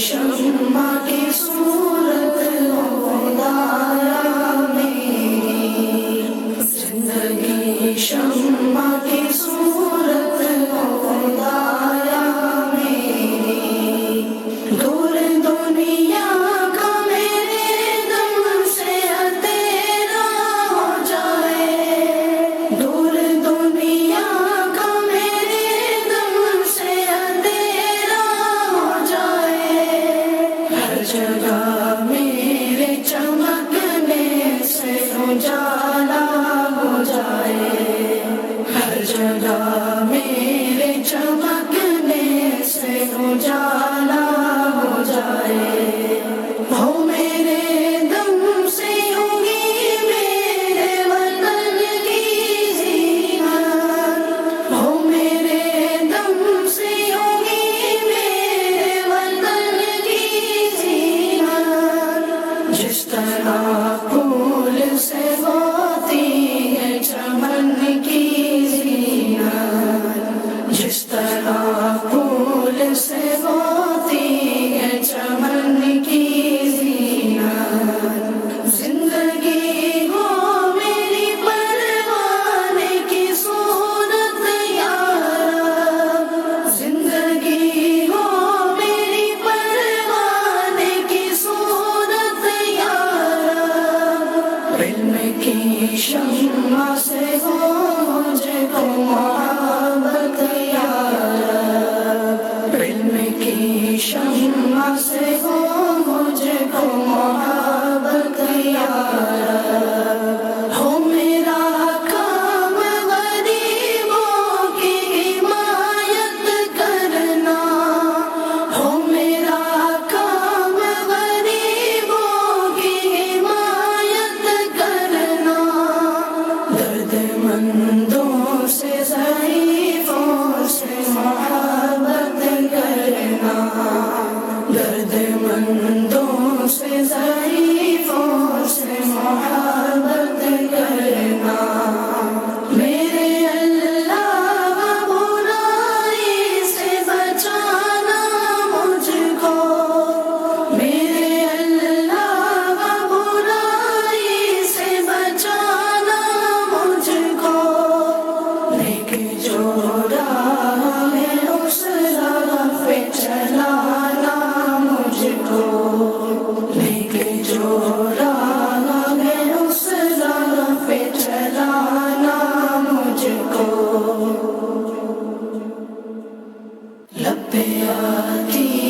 شمع کی صورت خدایا میری، زندگی شمع کی صورت خدایا میری، دور دنیا کا میرے دم سے اندھیرا ہو جائے، دور دنیا کا میرے دم سے اندھیرا ہو جائے، ہر جگہ میرے چمکنے سے اجالا ہو جائے، ہر جگہ میرے چمکنے سے اجالا ہو جائے، ہو میرے دم سے ہوگی میرے وطن کی زینت، ہو میرے دم سے ہوگی میرے وطن کی زینت، جس طرح پھول سے ہوتی ہے چمن کی زینت، جس طرح پھول سے ہوتی ہے چمن کی زینت، زندگی ہو میری پروانے کی صورت یا رب، زندگی ہو میری پروانے کی صورت یا رب، علم کی شمع سے ہو مجھ کو محبت یا رب، علم کی شمع سے ہو مجھ کو محبت یا رب، ہو میرا کام غریبوں کی حمایت کرنا، ہو میرا کام غریبوں کی حمایت کرنا، درد مندوں سے ضعیفوں سے محبت کرنا، درد مندوں سے ضعیفوں سے محبت کرنا، میرے اللہ برائی سے بچانا مجھ کو، میرے اللہ برائی سے بچانا مجھ کو، نیک جو راہ ہے اس راہ پہ چلانا مجھ کو، نیک جو راہ ہے اس راہ پہ چلانا مجھ کو، لب پہ آتی